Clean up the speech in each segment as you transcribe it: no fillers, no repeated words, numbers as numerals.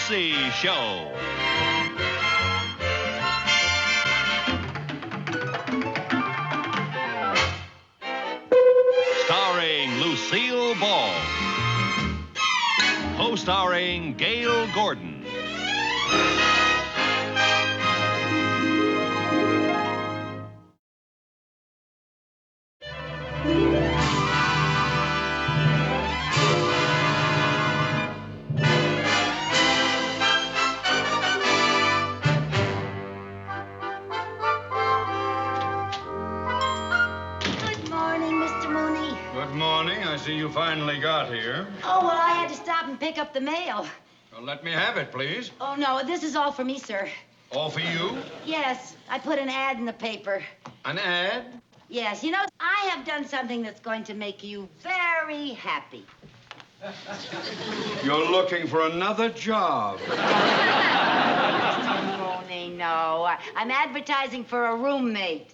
Lucy Show. Starring Lucille Ball. Co-starring Gail Gordon. I see you finally got here. Oh, well, I had to stop and pick up the mail. Well, let me have it, please. Oh, no, this is all for me, sir. All for you? Yes, I put an ad in the paper. An ad? Yes, you know, I have done something that's going to make you very happy. You're looking for another job. Mooney, no. I'm advertising for a roommate.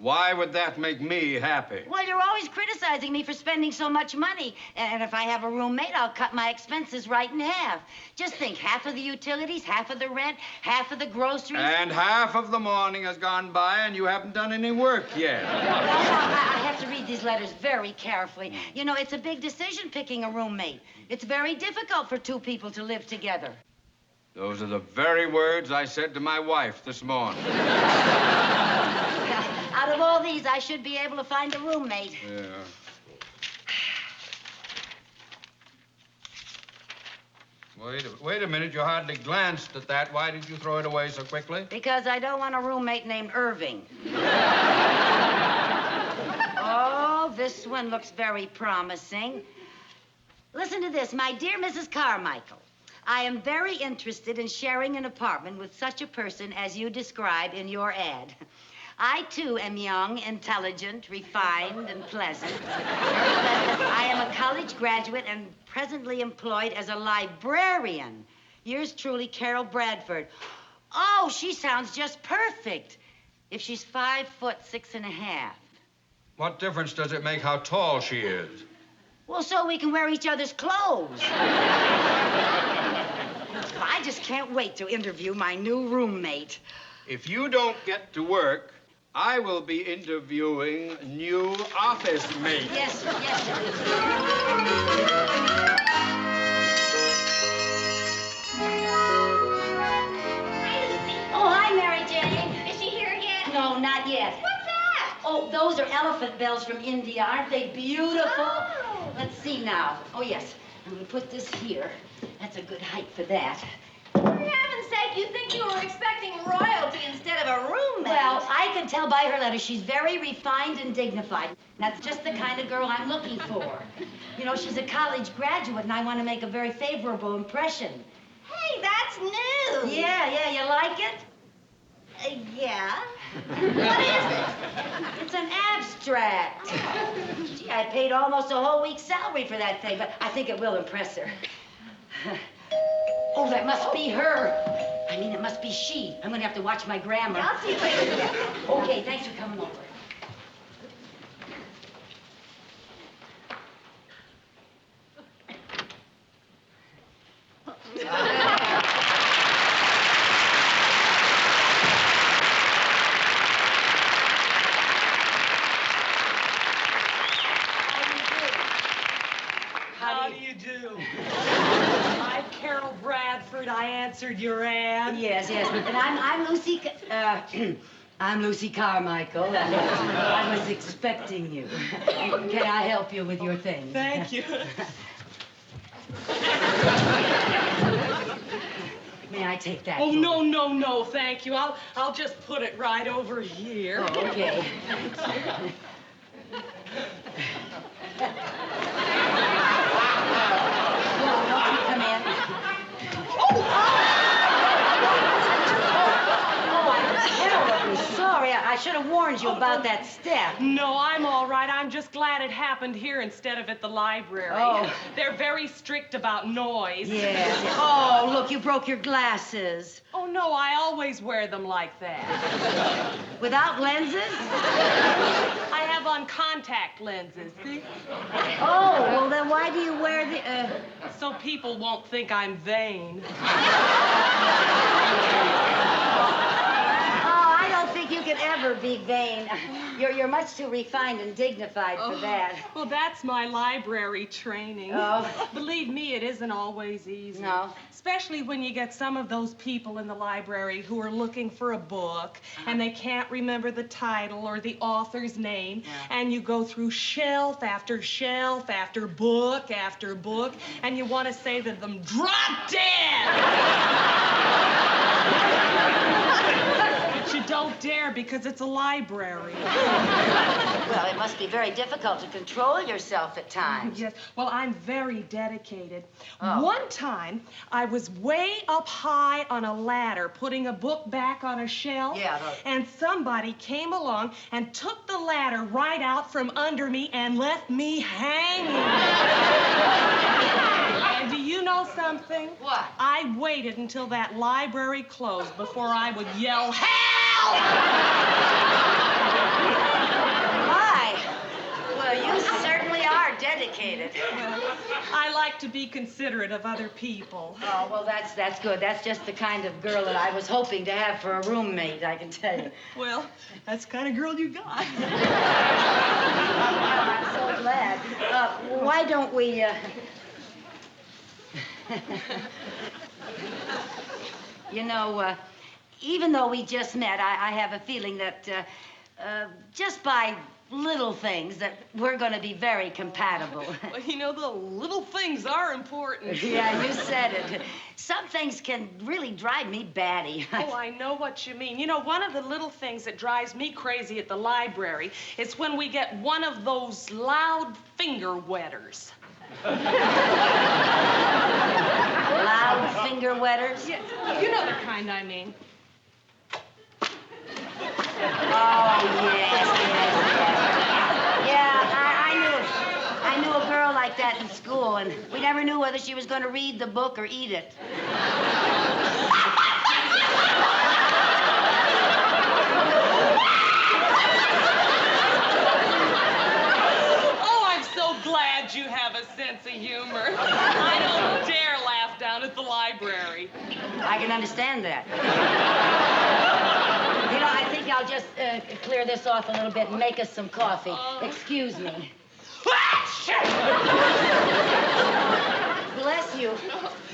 Why would that make me happy? Well, you're always criticizing me for spending so much money. And if I have a roommate, I'll cut my expenses right in half. Just think, half of the utilities, half of the rent, half of the groceries. And half of the morning has gone by and you haven't done any work yet. Well, I have to read these letters very carefully. You know, it's a big decision picking a roommate. It's very difficult for two people to live together. Those are the very words I said to my wife this morning. Out of all these, I should be able to find a roommate. Yeah. Wait a minute. You hardly glanced at that. Why did you throw it away so quickly? Because I don't want a roommate named Irving. Oh, this one looks very promising. Listen to this. My dear Mrs. Carmichael, I am very interested in sharing an apartment with such a person as you describe in your ad. I, too, am young, intelligent, refined, and pleasant. I am a college graduate and presently employed as a librarian. Yours truly, Carol Bradford. Oh, she sounds just perfect. If she's 5'6½". What difference does it make how tall she is? Well, so we can wear each other's clothes. I just can't wait to interview my new roommate. If you don't get to work, I will be interviewing new office mates. Yes. Oh, hi, Mary Jane. Is she here yet? No, not yet. What's that? Oh, those are elephant bells from India. Aren't they beautiful? Oh. Let's see now. Oh, yes. I'm going to put this here. That's a good height for that. For heaven's sake, you'd think you were expecting royalty instead of a roommate. Well, I can tell by her letter she's very refined and dignified. That's just the kind of girl I'm looking for. You know, she's a college graduate, and I want to make a very favorable impression. Hey, that's new. Yeah, you like it? Yeah. What is it? It's an abstract. Gee, I paid almost a whole week's salary for that thing, but I think it will impress her. Oh, that must be her. I mean, it must be she. I'm going to have to watch my grammar. I'll see what you do. Okay, thanks for coming over. How do you do? I'm Carol Bradford. I answered your ad. Yes. And I'm Lucy. I'm Lucy Carmichael. I was expecting you. Can I help you with your thing? Thank you. May I take that? Oh, no, thank you. I'll just put it right over here. Oh, okay. Come in. Oh, I'm terribly sorry. I I should have warned you about that step. No, I'm all right. I'm just glad it happened here instead of at the library. Oh. They're very strict about noise. Yes. Oh, look, you broke your glasses. Oh, no, I always wear them like that. Without lenses? I have on contact lenses, see? Oh, well, then why do you wear the... So people won't think I'm vain. I don't think you can ever be vain. You're much too refined and dignified for that. Well, that's my library training. Oh. Believe me, it isn't always easy. No. Especially when you get some of those people in the library who are looking for a book and they can't remember the title or the author's name, and you go through shelf after shelf after book, and you want to say to them, drop dead! But you don't dare because it's a library. Well, it must be very difficult to control yourself at times. Yes, well, I'm very dedicated. Oh. One time, I was way up high on a ladder putting a book back on a shelf, and somebody came along and took the ladder right out from under me and left me hanging. And do you know something? What? I waited until that library closed before I would yell, "Help!" Why? Well, you certainly are dedicated. Well, I like to be considerate of other people. Oh, well, that's good. That's just the kind of girl that I was hoping to have for a roommate, I can tell you. Well, that's the kind of girl you got. I'm so glad. Why don't we, You know, even though we just met, I have a feeling that just by little things that we're going to be very compatible. Well, you know, the little things are important. Yeah, you said it. Some things can really drive me batty. Oh, I know what you mean. You know, one of the little things that drives me crazy at the library is when we get one of those loud finger wetters. Loud finger wetters? Yeah, you know the kind I mean. Oh, yes. Yeah, I knew a girl like that in school, and we never knew whether she was going to read the book or eat it. Oh, I'm so glad you have a sense of humor. I don't dare laugh down at the library. I can understand that. You know, I think I'll just clear this off a little bit and make us some coffee. Excuse me. Bless you.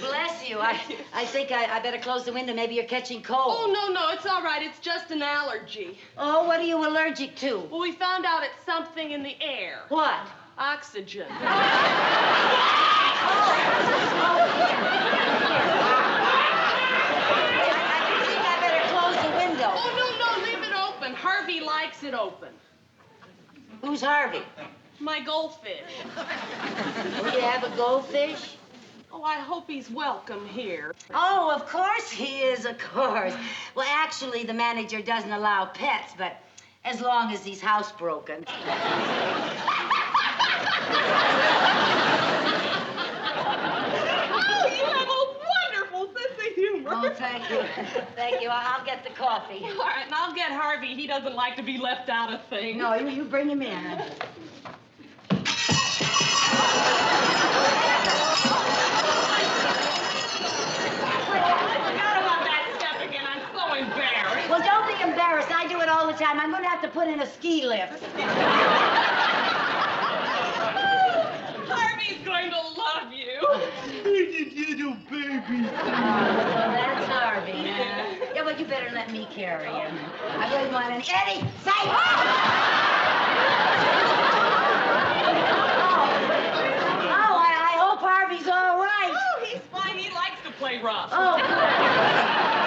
Bless you. I think I better close the window. Maybe you're catching cold. Oh, no, it's all right. It's just an allergy. Oh, what are you allergic to? Well, we found out it's something in the air. What? Oxygen. I think I better close the window. Oh, no, leave it open. Harvey likes it open. Who's Harvey? My goldfish. Do you have a goldfish? Oh, I hope he's welcome here. Oh, of course he is, of course. Well, actually, the manager doesn't allow pets, but as long as he's housebroken. Oh, you have a wonderful sense of humor. Oh, thank you. Thank you. I'll get the coffee. All right, and I'll get Harvey. He doesn't like to be left out of things. No, you bring him in. Well, don't be embarrassed. I do it all the time. I'm going to have to put in a ski lift. Harvey's going to love you. Little baby. Well, that's Harvey. Yeah, but you better let me carry him. I wouldn't want any... Eddie, say... Oh, I hope Harvey's all right. Oh, he's fine. He likes to play rough. Oh, good.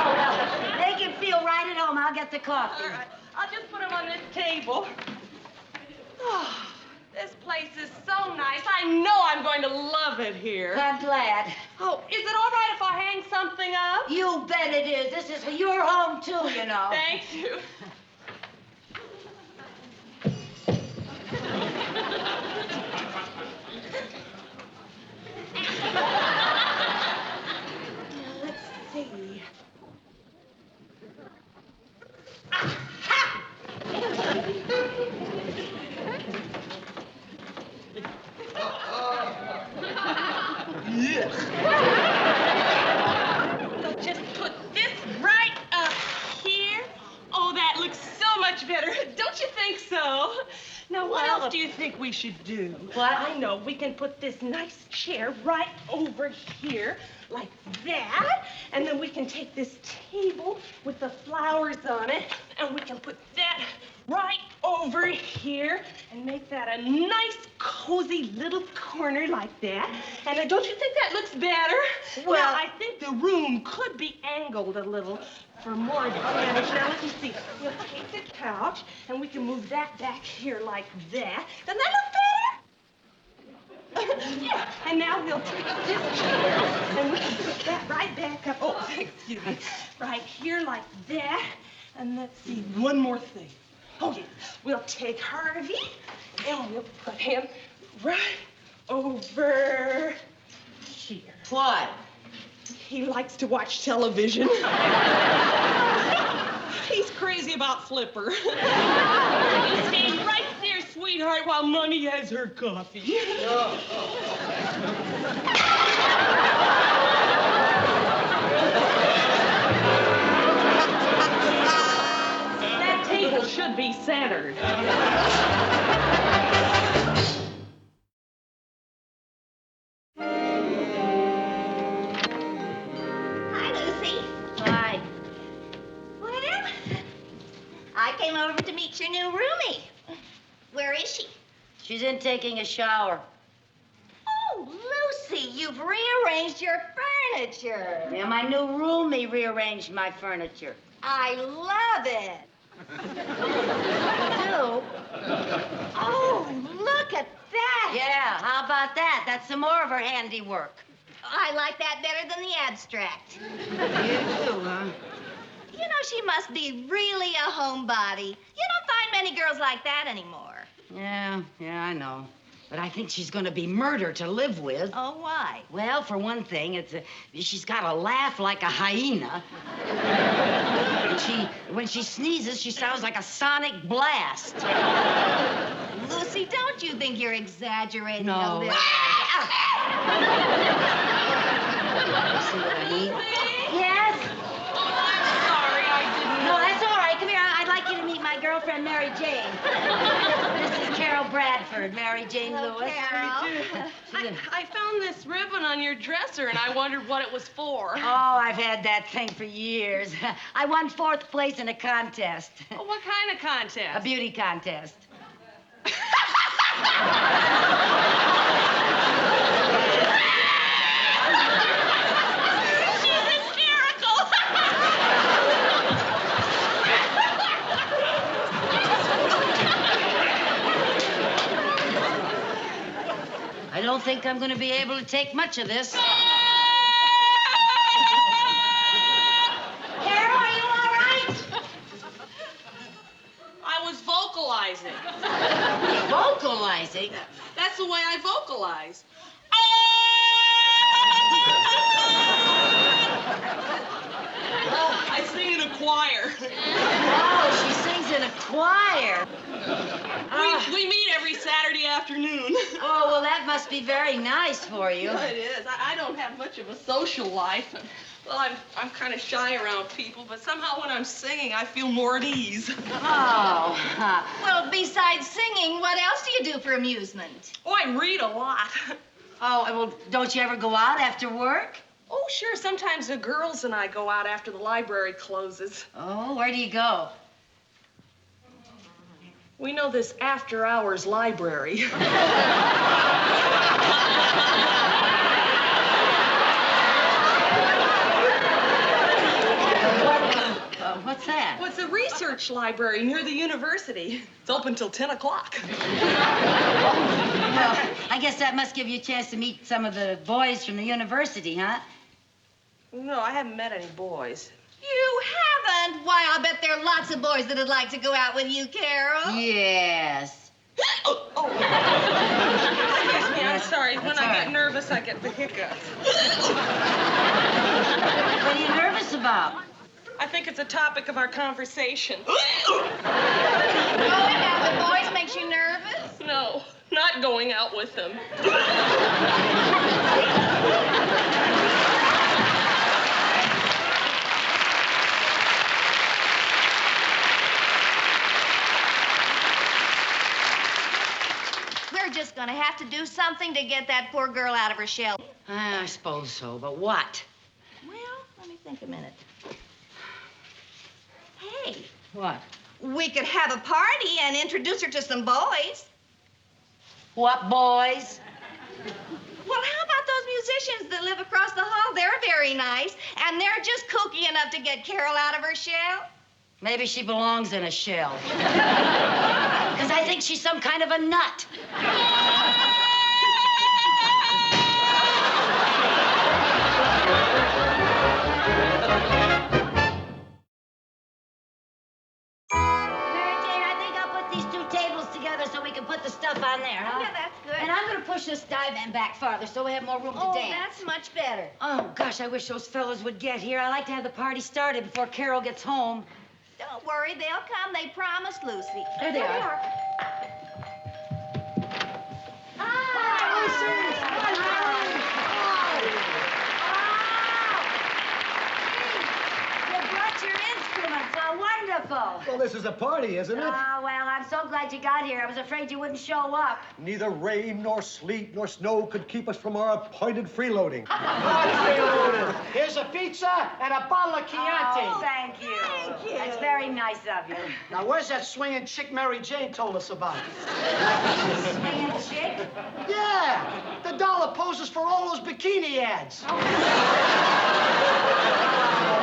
Oh, well, make him feel right at home. I'll get the coffee. All right. I'll just put him on this table. Oh, this place is so nice. I know I'm going to love it here. I'm glad. Oh, is it all right if I hang something up? You bet it is. This is your home, too, you know. Thank you. much better. Don't you think so? Now, what else do you think we should do? What? I know. We can put this nice chair right over here, like that. And then we can take this table with the flowers on it, and we can put that right over here and make that a nice, cozy little corner like that. And don't you think that looks better? Well, now, I think the room could be angled a little for more advantage. Now, let me see. We'll take the couch, and we can move that back here like that. Doesn't that look better? Yeah. And now we'll take this chair, and we can put that right back up. Oh, excuse me. Right here like that. And let's see, one more thing. Oh, yeah. We'll take Harvey, and we'll put him right over here. What? He likes to watch television. He's crazy about Flipper. You stay right there, sweetheart, while Mommy has her coffee. That table should be centered. Hi, Lucy. Hi. Well, I came over to meet your new roomie. Where is she? She's in taking a shower. Oh, Lucy, you've rearranged your furniture. Yeah, my new roomie rearranged my furniture. I love it. You do? Oh, look at that. Yeah, how about that? That's some more of her handiwork. I like that better than the abstract. You too, huh? You know, she must be really a homebody. You don't find many girls like that anymore. Yeah, I know. But I think she's going to be murder to live with. Oh, why? Well, for one thing, she's got a laugh like a hyena. And when she sneezes, she sounds like a sonic blast. Lucy, don't you think you're exaggerating a No. little? See what I mean? Yes? Sorry, I didn't. No, that's all right. Come here. I'd like you to meet my girlfriend, Mary Jane. This is Carol Bradford, Mary Jane Hello, Lewis. Carol. I found this ribbon on your dresser, and I wondered what it was for. Oh, I've had that thing for years. I won 4th place in a contest. Oh, what kind of A contest? beauty contest. She's hysterical. I don't think I'm going to be able to take much of this. Carol, are you all right? I was vocalizing. Vocalizing? That's the way I vocalize. I sing in a choir. Oh, she sings in a choir. We meet every Saturday afternoon. Oh, well, that must be very nice for you. It is. I don't have much of a social life. Well, I'm kind of shy around people, but somehow when I'm singing, I feel more at ease. Oh. Well, besides singing, what else do you do for amusement? Oh, I read a lot. Oh, well, don't you ever go out after work? Oh, sure. Sometimes the girls and I go out after the library closes. Oh, where do you go? We know this after-hours library. What's that? Well, it's a research library near the university. It's open till 10 o'clock. Well, I guess that must give you a chance to meet some of the boys from the university, huh? No, I haven't met any boys. You haven't? Why, I'll bet there are lots of boys that'd like to go out with you, Carol. Yes. Oh. Excuse me, I'm sorry. When That's I all get right. nervous, I get the hiccups. What are you nervous about? I think it's a topic of our conversation. Going out with boys makes you nervous? No, not going out with them. just gonna have to do something to get that poor girl out of her shell. I suppose so, but what? Well, let me think a minute. Hey, What? we could have a party and introduce her to some boys. What boys? Well, how about those musicians that live across the hall? They're very nice, and they're just kooky enough to get Carol out of her shell. Maybe she belongs in a shell. Because I think she's some kind of a nut. Mary Jane, I think I'll put these two tables together so we can put the stuff on there, huh? Yeah, that's good. And I'm going to push this divan back farther so we have more room to Oh, dance. that's much better. Oh, gosh, I wish those fellas would get here. I like to have the party started before Carol gets home. Don't worry, they'll come. They promised, Lucy. There they are. You brought your instruments. Oh, wonderful. Well, this is a party, isn't it? Oh, well, I'm so glad you got here. I was afraid you wouldn't show up. Neither rain, nor sleet, nor snow could keep us from our appointed freeloading. Here's a pizza and a bottle of Chianti. Oh, thank you. Thank you. That's very nice of you. Now, where's that swinging chick Mary Jane told us about? Swinging chick? Yeah, the doll that poses for all those bikini ads.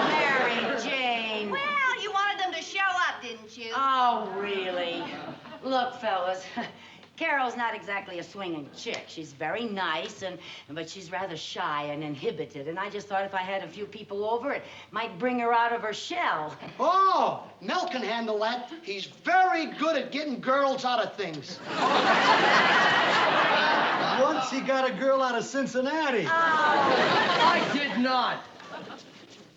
Mary Jane. Well, you wanted them to show up, didn't you? Oh, really? Look, fellas, Carol's not exactly a swinging chick. She's very nice, but she's rather shy and inhibited. And I just thought if I had a few people over, it might bring her out of her shell. Oh, Mel can handle that. He's very good at getting girls out of things. Once he got a girl out of Cincinnati. I did not.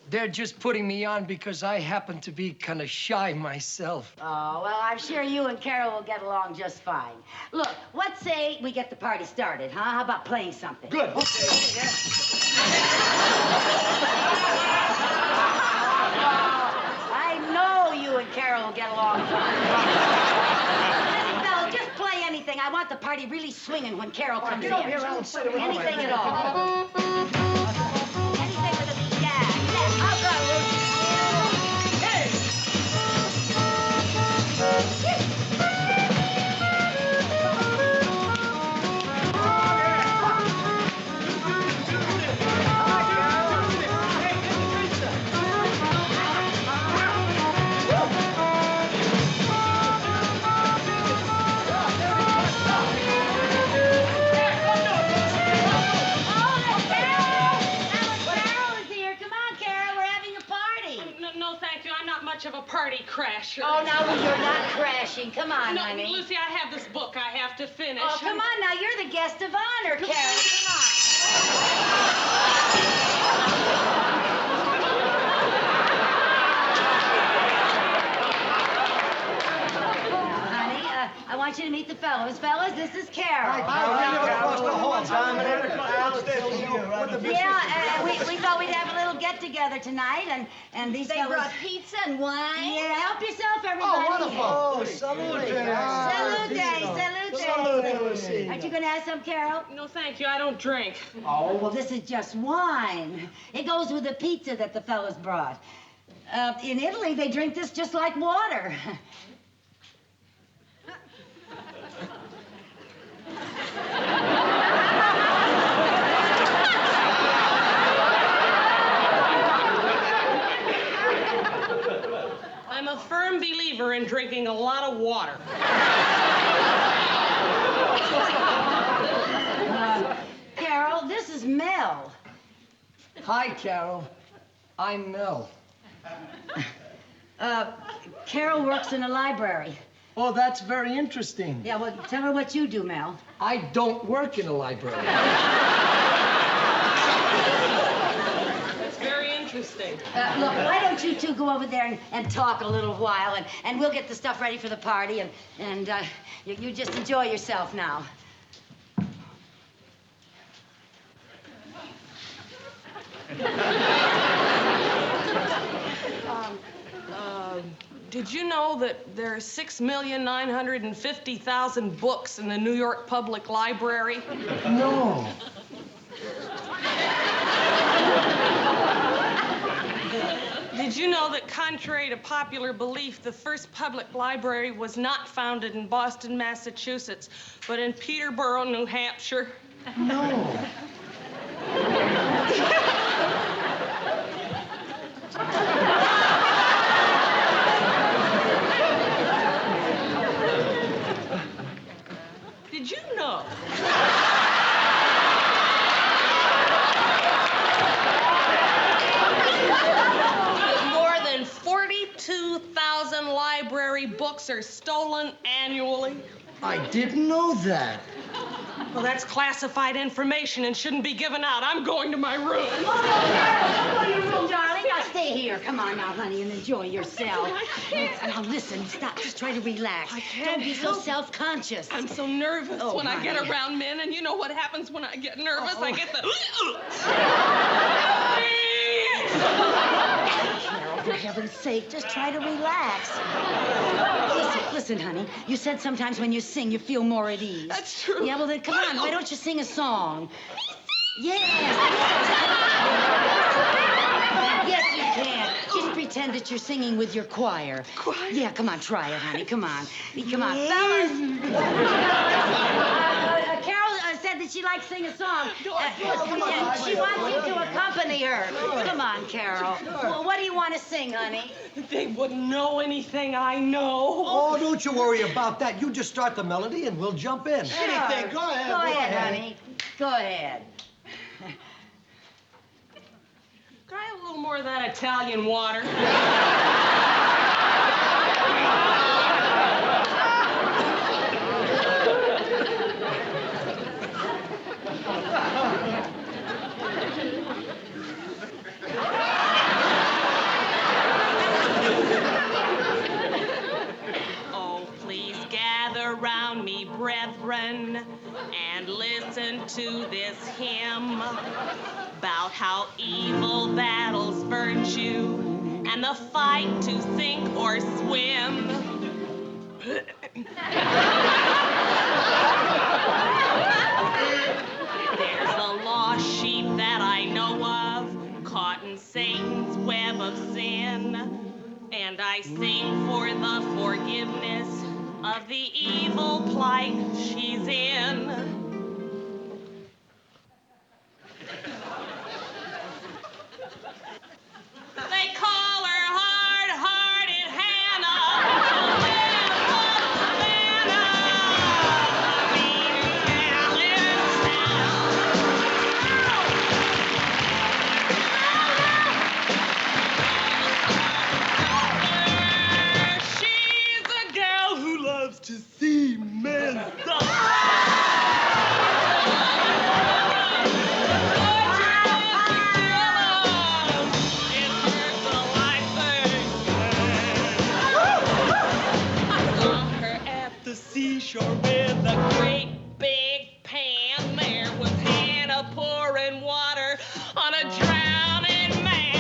They're just putting me on because I happen to be kind of shy myself. Oh, well, I'm sure you and Carol will get along just fine. Look, what say we get the party started, huh? How about playing something? Good. I know you and Carol will get along fine. Listen, fellas, just play anything. I want the party really swinging when Carol comes Get in. over here, Alan. Sit down. Anything at all. Anything with a beat. Yeah. I'll go, Lucy. Of a party crasher. Oh, no, you're not crashing. Come on, No, honey. Lucy, I have this book I have to finish. Oh, come on now. You're the guest of honor, Carol. Come on. Now, honey, I want you to meet the fellows. Fellas, this is Carol. Across the hall, Yeah, we thought we'd have a little get-together tonight, and these They fellas... brought pizza and wine. Yeah, help yourself, everybody. Oh, salute. Salute. Aren't you going to have some, Carol? No, thank you. I don't drink. Oh, well, this is just wine. It goes with the pizza that the fellas brought. In Italy, they drink this just like water. I'm a firm believer in drinking a lot of water. Carol, this is Mel. Hi, Carol. I'm Mel. Carol works in a library. Oh, that's very interesting. Yeah, well, tell her what you do, Mel. I don't work in a library. It's very interesting. Look, why don't you two go over there and talk a little while, and we'll get the stuff ready for the party, and you just enjoy yourself now. Did you know that there are 6,950,000 books in the New York Public Library? No. Did you know that, contrary to popular belief, the first public library was not founded in Boston, Massachusetts, but in Peterborough, New Hampshire? No. Did you know? More than 42,000 library books are stolen annually. I didn't know that. Well, that's classified information and shouldn't be given out. I'm going to my room. Go to your room, darling. Now stay here. Come on now, honey, and enjoy yourself. Now listen, stop. Just try to relax. I can't Don't be so self-conscious. I'm so nervous when I get honey. around men, and you know what happens when I get nervous? I get the... Carol, for heaven's sake, just try to relax. Listen, honey. You said sometimes when you sing, you feel more at ease. That's true. Yeah, well, then come on. Why don't you sing a song? Yes. Yes, you can. Just pretend that you're singing with your choir. Choir? Yeah, come on, try it, honey. Come on. Come on. Fellas. Carol said that she'd like to sing a song. Yeah, she wants you to accompany her. Come on, Carol. Well, what do you want to sing, honey? They wouldn't know anything I know. Oh, don't you worry about that. You just start the melody and we'll jump in. Anything. Go ahead. Go ahead, honey. Go ahead. Can I have a little more of that Italian water? Oh, please gather round me, brethren, and listen to this hymn about how evil battles virtue and the fight to sink or swim. There's a lost sheep that I know of, caught in Satan's web of sin, and I sing for the forgiveness of the evil plight she's in. They call her hard-hearted Hannah. She's a gal who loves to see men suffer. Seashore with a great big pan. There was Hannah pouring water on a drowning man.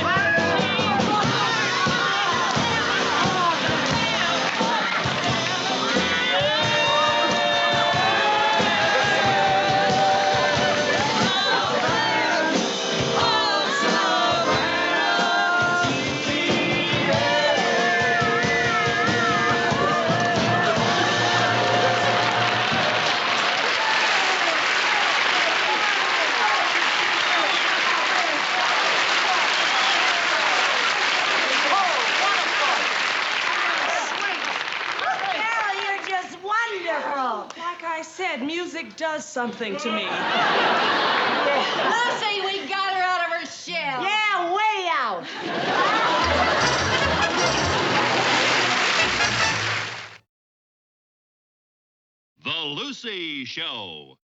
Carol, you're just wonderful. Like I said, music does something to me. Lucy, we got her out of her shell. Yeah, way out. The Lucy Show.